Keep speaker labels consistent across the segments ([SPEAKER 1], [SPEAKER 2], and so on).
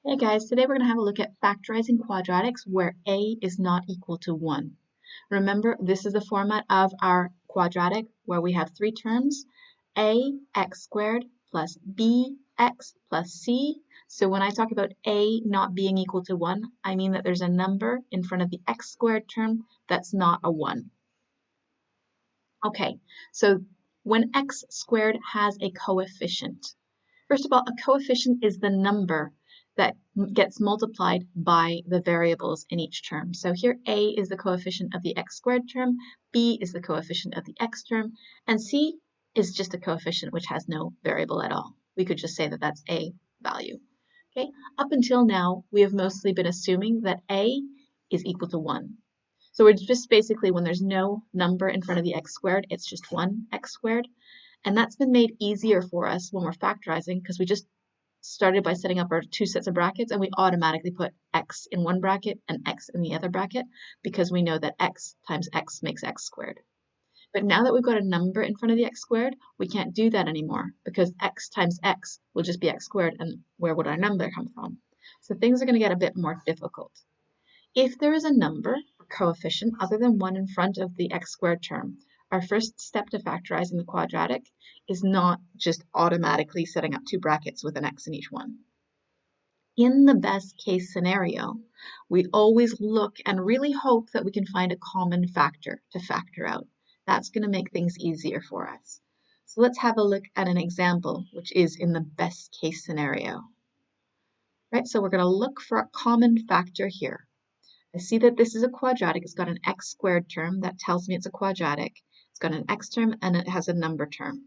[SPEAKER 1] Hey guys, today we're going to have a look at factorizing quadratics where a is not equal to 1. Remember, this is the format of our quadratic where we have three terms, ax squared plus bx plus c. So when I talk about a not being equal to 1, I mean that there's a number in front of the x squared term that's not a 1. Okay, so when x squared has a coefficient, first of all, a coefficient is the number that gets multiplied by the variables in each term. So here a is the coefficient of the x squared term, b is the coefficient of the x term, and c is just a coefficient which has no variable at all. We could just say that that's a value. Okay, up until now, we have mostly been assuming that a is equal to 1. So we're just basically, when there's no number in front of the x squared, it's just 1x squared. And that's been made easier for us when we're factorizing because we just started by setting up our two sets of brackets and we automatically put x in one bracket and x in the other bracket because we know that x times x makes x squared. But now that we've got a number in front of the x squared, we can't do that anymore because x times x will just be x squared, and where would our number come from? So things are going to get a bit more difficult. If there is a number or coefficient other than 1 in front of the x squared term, our first step to factorizing the quadratic is not just automatically setting up two brackets with an x in each one. In the best case scenario, we always look and really hope that we can find a common factor to factor out. That's going to make things easier for us. So let's have a look at an example, which is in the best case scenario. Right, so we're going to look for a common factor here. I see that this is a quadratic. It's got an x squared term. That tells me it's a quadratic. It's got an x term and it has a number term.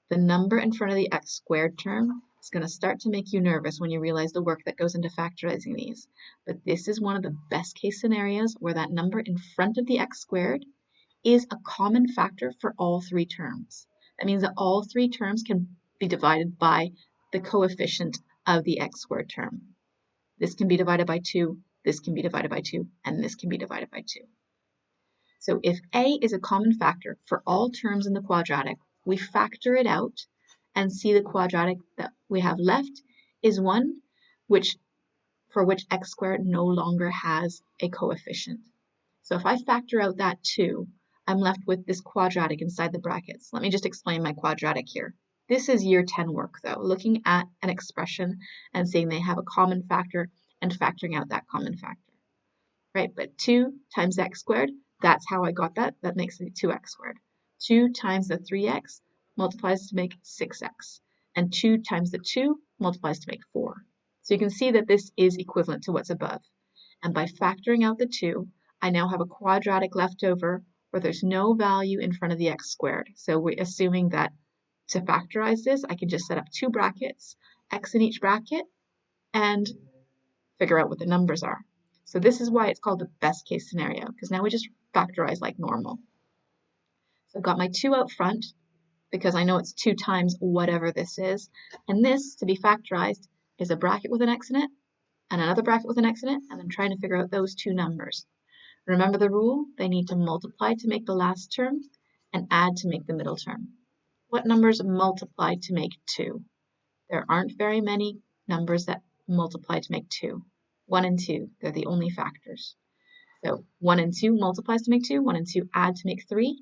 [SPEAKER 1] The number in front of the x squared term is going to start to make you nervous when you realize the work that goes into factorizing these. But this is one of the best case scenarios where that number in front of the x squared is a common factor for all three terms. That means that all three terms can be divided by the coefficient of the x squared term. This can be divided by 2. This can be divided by 2, and this can be divided by 2. So if a is a common factor for all terms in the quadratic, we factor it out and see the quadratic that we have left is one for which x squared no longer has a coefficient. So if I factor out that 2, I'm left with this quadratic inside the brackets. Let me just explain my quadratic here. This is year 10 work though, looking at an expression and saying they have a common factor and factoring out that common factor, right? But 2 times x squared, that's how I got that. That makes it 2x squared. 2 times the 3x multiplies to make 6x. And 2 times the 2 multiplies to make 4. So you can see that this is equivalent to what's above. And by factoring out the 2, I now have a quadratic left over where there's no value in front of the x squared. So we're assuming that to factorize this, I can just set up two brackets, x in each bracket, and figure out what the numbers are. So this is why it's called the best case scenario, because now we just factorize like normal. So I've got my 2 out front because I know it's 2 times whatever this is. And this, to be factorized, is a bracket with an x in it and another bracket with an x in it, and I'm trying to figure out those two numbers. Remember the rule? They need to multiply to make the last term and add to make the middle term. What numbers multiply to make 2? There aren't very many numbers that multiply to make 2. 1 and 2, they're the only factors. So 1 and 2 multiplies to make 2, 1 and 2 add to make 3.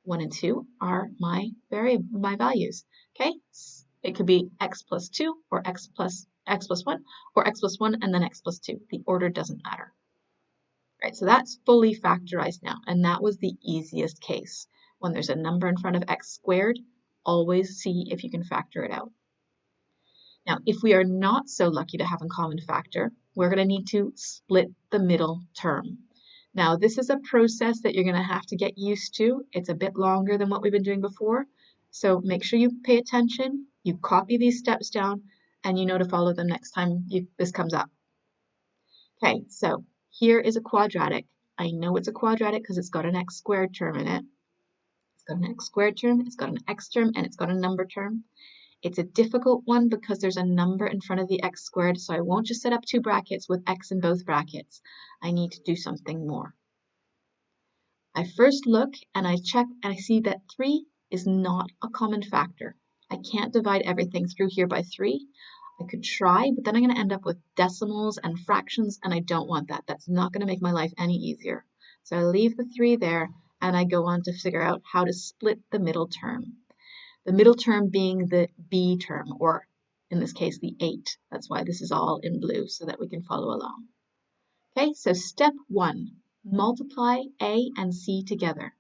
[SPEAKER 1] 1 and 2 are my values. Okay, it could be x plus 2 or x plus 1 or x plus 1 and then x plus 2. The order doesn't matter. Right, so that's fully factorized now, and that was the easiest case. When there's a number in front of x squared, always see if you can factor it out. Now, if we are not so lucky to have a common factor, we're going to need to split the middle term. Now, this is a process that you're going to have to get used to. It's a bit longer than what we've been doing before, so make sure you pay attention, you copy these steps down, and you know to follow them next time this comes up. Okay, so here is a quadratic. I know it's a quadratic because it's got an x squared term in it. It's got an x squared term, it's got an x term, and it's got a number term. It's a difficult one because there's a number in front of the x squared, so I won't just set up two brackets with x in both brackets. I need to do something more. I first look and I check and I see that 3 is not a common factor. I can't divide everything through here by 3. I could try, but then I'm going to end up with decimals and fractions, and I don't want that. That's not going to make my life any easier. So I leave the 3 there, and I go on to figure out how to split the middle term. The middle term being the b term, or in this case, the 8. That's why this is all in blue, so that we can follow along. Okay, so step 1, multiply a and c together.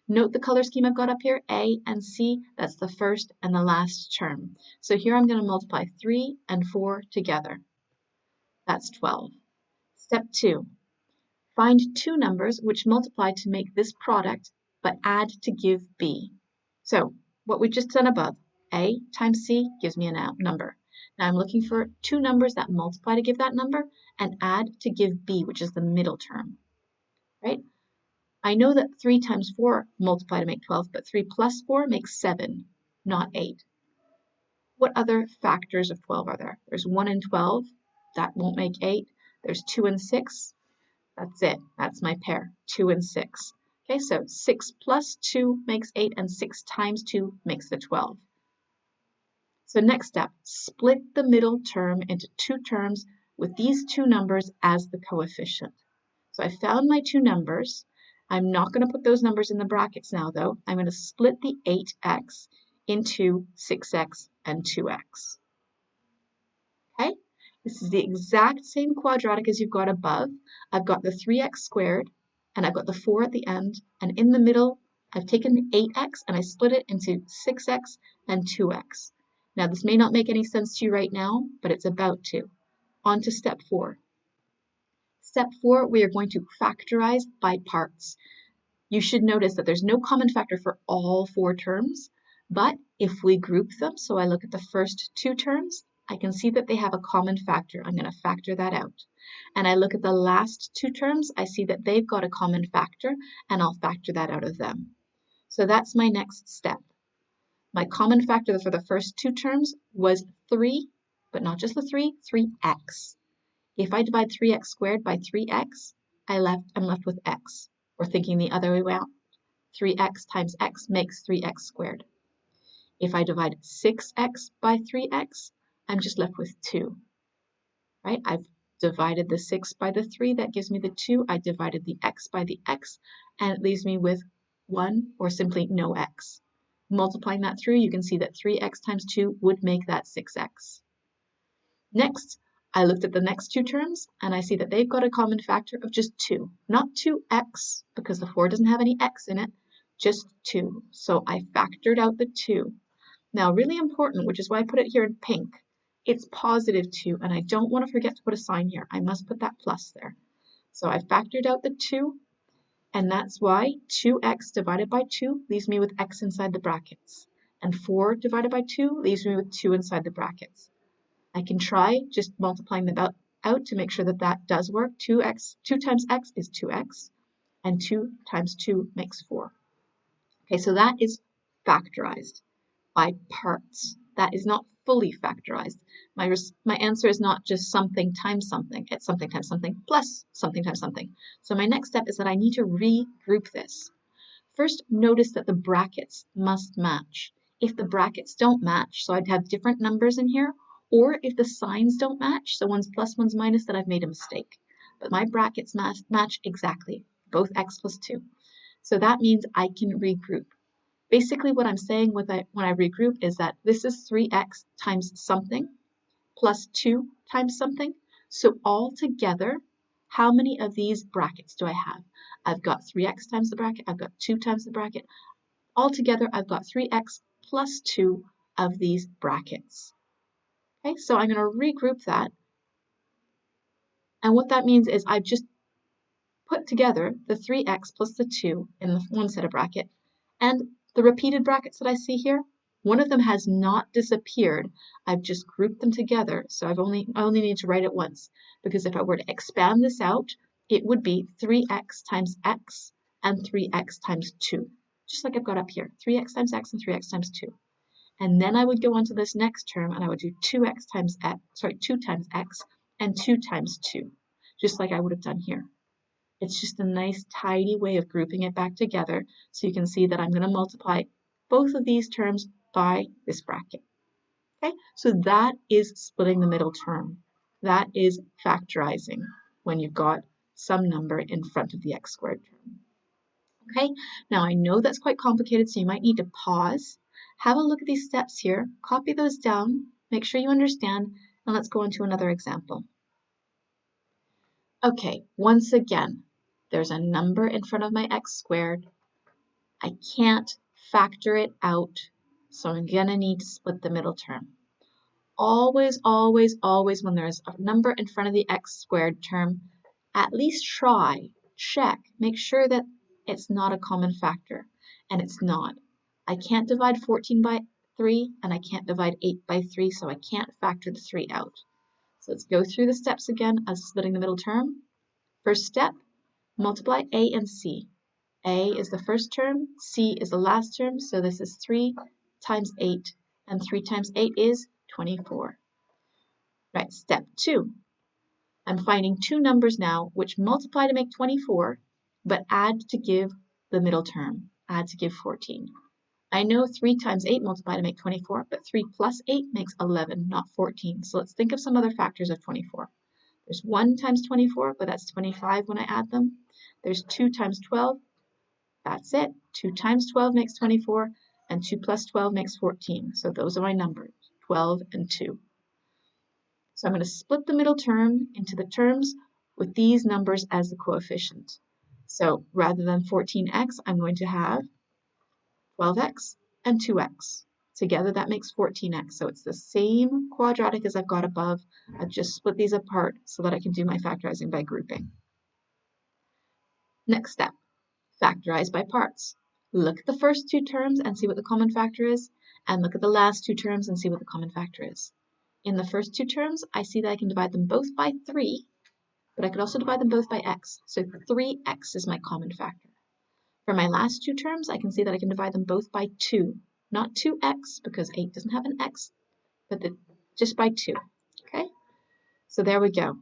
[SPEAKER 1] Note the color scheme I've got up here, A and C, that's the first and the last term. So here I'm going to multiply 3 and 4 together. That's 12. Step 2, find two numbers which multiply to make this product, but add to give B. So what we just done above, A times C gives me a number. Now I'm looking for two numbers that multiply to give that number and add to give B, which is the middle term, right? I know that 3 times 4 multiply to make 12, but 3 plus 4 makes 7, not 8. What other factors of 12 are there? There's 1 and 12. That won't make 8. There's 2 and 6. That's it. That's my pair, 2 and 6. Okay, so 6 plus 2 makes 8, and 6 times 2 makes the 12. So next step, split the middle term into two terms with these two numbers as the coefficient. So I found my two numbers. I'm not going to put those numbers in the brackets now, though. I'm going to split the 8x into 6x and 2x. Okay? This is the exact same quadratic as you've got above. I've got the 3x squared, and I've got the 4 at the end, and in the middle, I've taken the 8x and I split it into 6x and 2x. Now, this may not make any sense to you right now, but it's about to. On to step 4. Step 4, we are going to factorize by parts. You should notice that there's no common factor for all 4 terms, but if we group them, so I look at the first 2 terms, I can see that they have a common factor. I'm going to factor that out. And I look at the last 2 terms, I see that they've got a common factor, and I'll factor that out of them. So that's my next step. My common factor for the first 2 terms was 3, but not just the 3, 3x. If I divide 3x squared by 3x, I'm left with x. Or thinking the other way around, 3x times x makes 3x squared. If I divide 6x by 3x, I'm just left with 2. Right? I've divided the 6 by the 3, that gives me the 2. I divided the x by the x, and it leaves me with 1 or simply no x. Multiplying that through, you can see that 3x times 2 would make that 6x. Next, I looked at the next 2 terms, and I see that they've got a common factor of just 2. Not 2x, because the 4 doesn't have any x in it, just 2. So I factored out the 2. Now, really important, which is why I put it here in pink, it's positive 2, and I don't want to forget to put a sign here. I must put that plus there. So I factored out the 2, and that's why 2x divided by 2 leaves me with x inside the brackets, and 4 divided by 2 leaves me with 2 inside the brackets. I can try just multiplying them out to make sure that that does work. 2 times x is 2x, and 2 times 2 makes 4. Okay, so that is factorized by parts. That is not fully factorized. My answer is not just something times something. It's something times something plus something times something. So my next step is that I need to regroup this. First, notice that the brackets must match. If the brackets don't match, so I'd have different numbers in here, or if the signs don't match, so one's plus, one's minus, then I've made a mistake. But my brackets match exactly, both x plus 2. So that means I can regroup. Basically, what I'm saying when I regroup is that this is 3x times something plus 2 times something. So all together, how many of these brackets do I have? I've got 3x times the bracket. I've got 2 times the bracket. Altogether, I've got 3x plus 2 of these brackets. Okay, so I'm going to regroup that. And what that means is I've just put together the 3x plus the 2 in the one set of bracket, and the repeated brackets that I see here, one of them has not disappeared. I've just grouped them together, so I only need to write it once, because if I were to expand this out, it would be 3x times x and 3x times 2, just like I've got up here, 3x times x and 3x times 2. And then I would go on to this next term, and I would do 2 times x and 2 times 2, just like I would have done here. It's just a nice, tidy way of grouping it back together, so you can see that I'm going to multiply both of these terms by this bracket. Okay, so that is splitting the middle term. That is factorizing when you've got some number in front of the x squared term. Okay, now I know that's quite complicated, so you might need to pause, have a look at these steps here, copy those down, make sure you understand, and let's go into another example. Okay, once again, there's a number in front of my x squared. I can't factor it out, so I'm gonna need to split the middle term. Always, always, always when there's a number in front of the x squared term, at least try, check, make sure that it's not a common factor, and it's not. I can't divide 14 by 3, and I can't divide 8 by 3, so I can't factor the 3 out. So let's go through the steps again of splitting the middle term. First step, multiply a and c. A is the first term, c is the last term, so this is 3 times 8, and 3 times 8 is 24. Right, step 2. I'm finding two numbers now which multiply to make 24, but add to give the middle term, add to give 14. I know 3 times 8 multiply to make 24, but 3 plus 8 makes 11, not 14. So let's think of some other factors of 24. There's 1 times 24, but that's 25 when I add them. There's 2 times 12, that's it. 2 times 12 makes 24, and 2 plus 12 makes 14. So those are my numbers, 12 and 2. So I'm going to split the middle term into the terms with these numbers as the coefficient. So rather than 14x, I'm going to have 12x and 2x. Together that makes 14x. So it's the same quadratic as I've got above. I've just split these apart so that I can do my factorizing by grouping. Next step, factorize by parts. Look at the first two terms and see what the common factor is, and look at the last two terms and see what the common factor is. In the first two terms, I see that I can divide them both by 3, but I could also divide them both by x. So 3x is my common factor. For my last two terms, I can see that I can divide them both by 2. Not 2x, because 8 doesn't have an x, but just by 2. Okay? So there we go.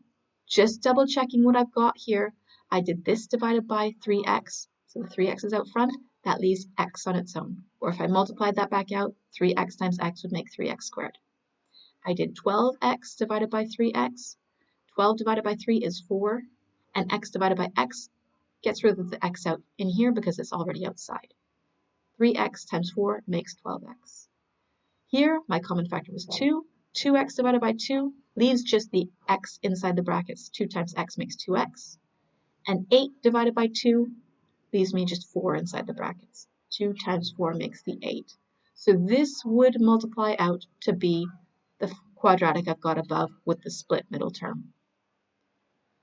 [SPEAKER 1] Just double checking what I've got here. I did this divided by 3x, so the 3x is out front. That leaves x on its own. Or if I multiplied that back out, 3x times x would make 3x squared. I did 12x divided by 3x. 12 divided by 3 is 4, and x divided by x gets rid of the x out in here because it's already outside. 3x times 4 makes 12x. Here, my common factor was 2. 2x divided by 2 leaves just the x inside the brackets. 2 times x makes 2x. And 8 divided by 2 leaves me just 4 inside the brackets. 2 times 4 makes the 8. So this would multiply out to be the quadratic I've got above with the split middle term.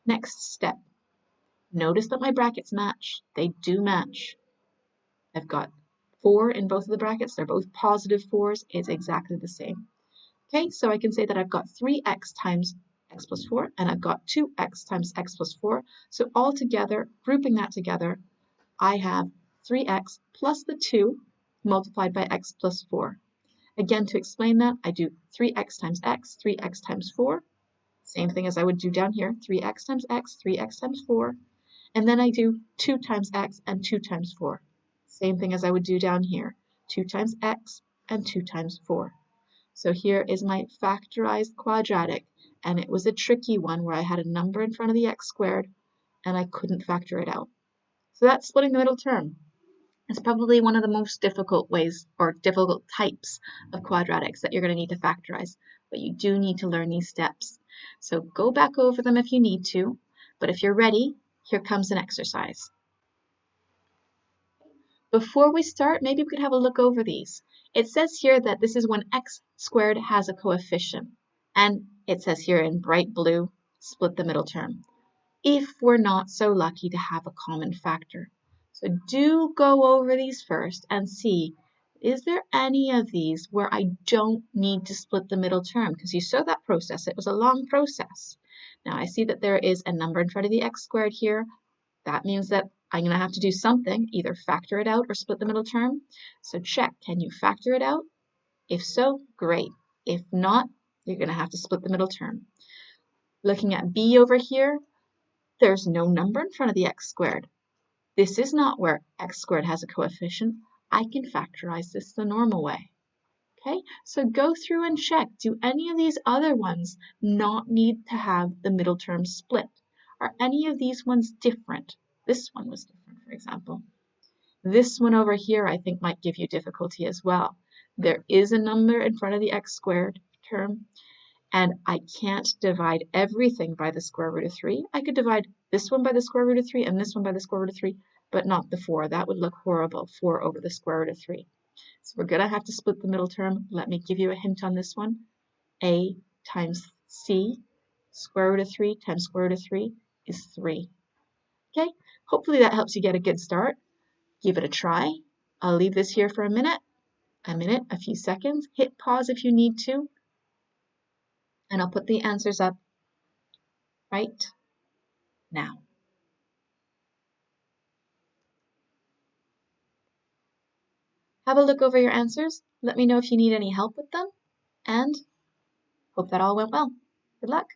[SPEAKER 1] Next step. Notice that my brackets match. They do match. I've got 4 in both of the brackets. They're both positive 4s. It's exactly the same. Okay, so I can say that I've got 3x times x plus 4, and I've got 2x times x plus 4. So all together, grouping that together, I have 3x plus the 2 multiplied by x plus 4. Again, to explain that, I do 3x times x, 3x times 4. Same thing as I would do down here, 3x times x, 3x times 4. And then I do 2 times x and 2 times 4. Same thing as I would do down here, 2 times x and 2 times 4. So here is my factorized quadratic, and it was a tricky one where I had a number in front of the x squared and I couldn't factor it out. So that's splitting the middle term. It's probably one of the most difficult ways or difficult types of quadratics that you're going to need to factorize, but you do need to learn these steps. So go back over them if you need to, but if you're ready, here comes an exercise. Before we start, maybe we could have a look over these. It says here that this is when x squared has a coefficient, and it says here in bright blue, split the middle term, if we're not so lucky to have a common factor. So do go over these first and see, is there any of these where I don't need to split the middle term? Because you saw that process, it was a long process. Now I see that there is a number in front of the x squared here. That means that I'm going to have to do something, either factor it out or split the middle term. So check, can you factor it out? If so, great. If not, you're going to have to split the middle term. Looking at b over here, there's no number in front of the x squared. This is not where x squared has a coefficient. I can factorize this the normal way. Okay, so go through and check. Do any of these other ones not need to have the middle term split? Are any of these ones different? This one was different, for example. This one over here, I think, might give you difficulty as well. There is a number in front of the x squared term, and I can't divide everything by the square root of 3. I could divide this one by the square root of 3 and this one by the square root of 3, but not the 4. That would look horrible, 4 over the square root of 3. So we're going to have to split the middle term. Let me give you a hint on this one. A times c, square root of 3 times square root of 3 is 3. Okay, hopefully that helps you get a good start. Give it a try. I'll leave this here for a minute, a few seconds. Hit pause if you need to, and I'll put the answers up right now. Have a look over your answers. Let me know if you need any help with them, and hope that all went well. Good luck.